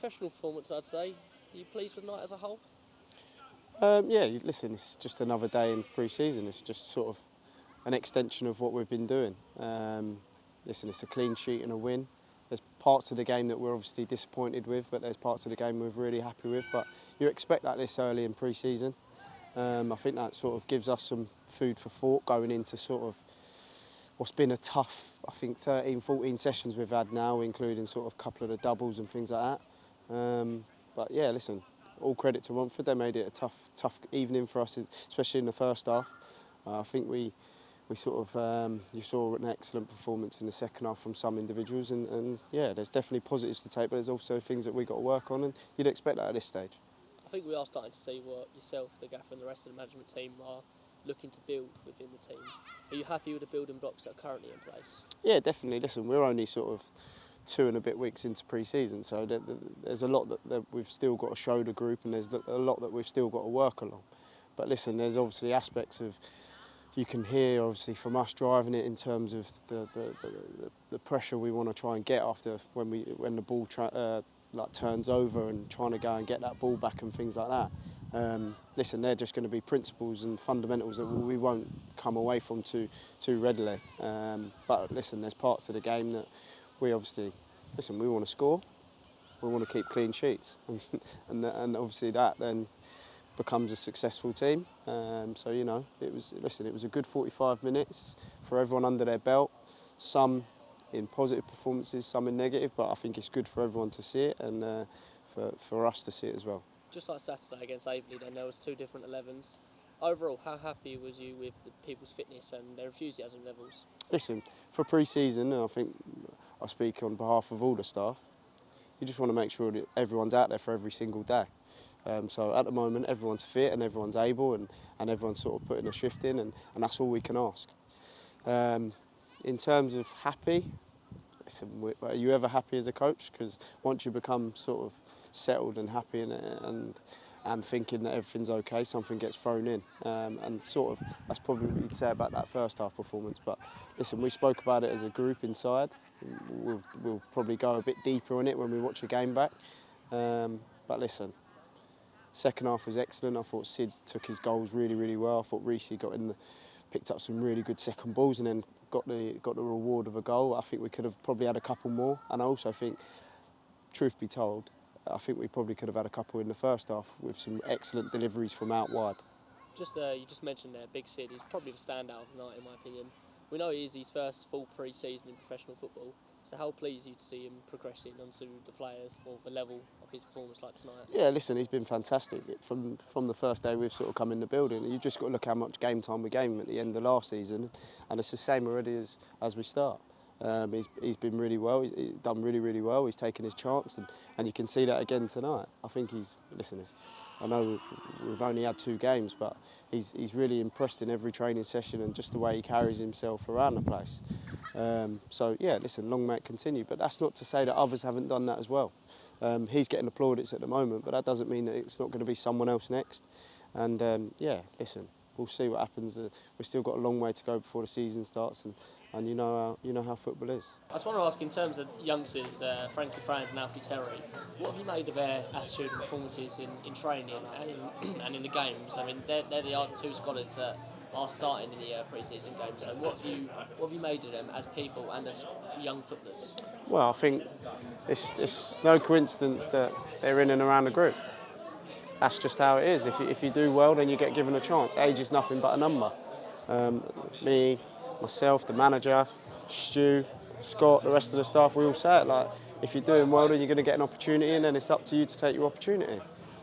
professional performance, I'd say. Are you pleased with the night as a whole? Yeah, listen, it's just another day in pre-season. It's just sort of an extension of what we've been doing. Listen, it's a clean sheet and a win. There's parts of the game that we're obviously disappointed with, but there's parts of the game we're really happy with. But you expect that this early in pre-season. I think that sort of gives us some food for thought going into sort of what's been a tough, I think, 13, 14 sessions we've had now, including sort of a couple of the doubles and things like that. But yeah, listen, all credit to Romford. They made it a tough evening for us, especially in the first half. I think we sort of, you saw an excellent performance in the second half from some individuals, and yeah, there's definitely positives to take, but there's also things that we've got to work on, and you'd expect that at this stage. I think we are starting to see what yourself, the gaffer and the rest of the management team are looking to build within the team. Are you happy with the building blocks that are currently in place? Yeah, definitely. Listen, we're only sort of 2 and a bit weeks into pre-season, so there's a lot that we've still got to show the group, and there's a lot that we've still got to work along. But listen, there's obviously aspects of, you can hear obviously from us driving it in terms of the pressure we want to try and get after when the ball turns over and trying to go and get that ball back and things like that. Listen, they're just going to be principles and fundamentals that we won't come away from too readily. But listen, there's parts of the game that we obviously, we want to score, we want to keep clean sheets, and obviously that then becomes a successful team. So it was a good 45 minutes for everyone under their belt. Some in positive performances, some in negative, but I think it's good for everyone to see it, and for us to see it as well. Just like Saturday against Aveley, then there was 2 different 11s. Overall, how happy was you with the people's fitness and their enthusiasm levels? Listen, for pre-season, and I think I speak on behalf of all the staff, you just want to make sure that everyone's out there for every single day. So at the moment, everyone's fit and everyone's able, and everyone's sort of putting a shift in, and that's all we can ask. In terms of happy, listen, are you ever happy as a coach? Because once you become sort of settled and happy and thinking that everything's okay, something gets thrown in. And sort of, that's probably what you'd say about that first half performance. But listen, we spoke about it as a group inside. We'll probably go a bit deeper on it when we watch a game back. But listen, second half was excellent. I thought Sid took his goals really, really well. I thought Reece picked up some really good second balls and then got the reward of a goal. I think we could have probably had a couple more. And I also think, truth be told, I think we probably could have had a couple in the first half with some excellent deliveries from out wide. You just mentioned there, Big Sid, he's probably the standout of the night in my opinion. We know it is his first full pre-season in professional football, so how pleased are you to see him progressing onto the players or the level of his performance like tonight? Yeah, listen, he's been fantastic. From the first day we've sort of come in the building, you've just got to look how much game time we gave him at the end of last season, and it's the same already as we start. He's been really well. He's done really, really well. He's taken his chance, and you can see that again tonight. I think I know we've only had 2 games, but he's really impressed in every training session and just the way he carries himself around the place. So yeah, listen, long may it continue. But that's not to say that others haven't done that as well. He's getting the plaudits at the moment, but that doesn't mean that it's not going to be someone else next. And yeah, listen, we'll see what happens. We've still got a long way to go before the season starts, and you know how football is. I just want to ask, in terms of youngsters, Frankie Franz and Alfie Terry, what have you made of their attitude and performances in training and in the games? I mean, they're the 2 scholars that are starting in the pre-season games. So what have you made of them as people and as young footballers? Well, I think it's no coincidence that they're in and around the group. That's just how it is. If you do well, then you get given a chance. Age is nothing but a number. Me, myself, the manager, Stu, Scott, the rest of the staff, we all say it, like, if you're doing well, then you're going to get an opportunity, and then it's up to you to take your opportunity.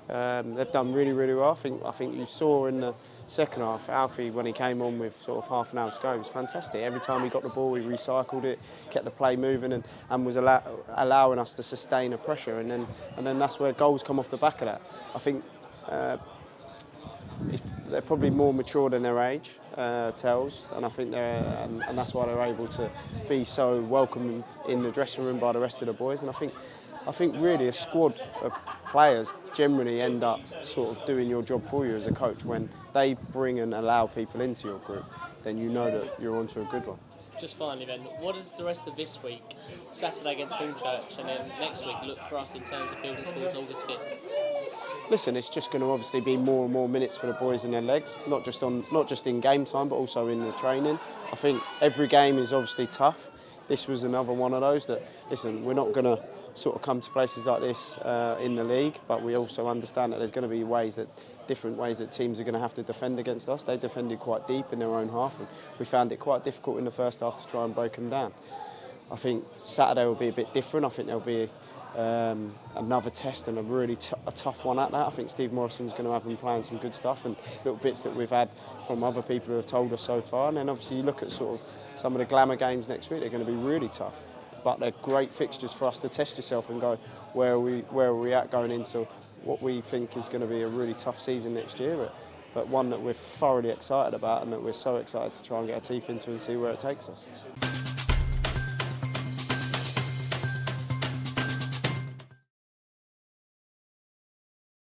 They've done really, really well. I think you saw in the second half, Alfie, when he came on with sort of half an hour to go, was fantastic. Every time he got the ball, he recycled it, kept the play moving, and was allowing us to sustain the pressure. And then that's where goals come off the back of that. I think they're probably more mature than their age tells, and I think and that's why they're able to be so welcomed in the dressing room by the rest of the boys. And I think really a squad of players generally end up sort of doing your job for you as a coach. When they bring and allow people into your group, then you know that you're onto a good one. Just finally then, what does the rest of this week, Saturday against Hornchurch, and then next week look for us in terms of building towards August 5th? Listen, it's just going to obviously be more and more minutes for the boys in their legs, not just in game time, but also in the training. I think every game is obviously tough. This was another one of those that, listen, we're not going to sort of come to places like this in the league, but we also understand that there's going to be different ways that teams are going to have to defend against us. They defended quite deep in their own half, and we found it quite difficult in the first half to try and break them down. I think Saturday will be a bit different. I think there'll be another test and a really a tough one at that. I think Steve Morrison's going to have them playing some good stuff and little bits that we've had from other people who have told us so far. And then obviously you look at sort of some of the glamour games next week, they're going to be really tough. But they're great fixtures for us to test yourself and go, where are we at going into what we think is going to be a really tough season next year, but one that we're thoroughly excited about and that we're so excited to try and get our teeth into and see where it takes us.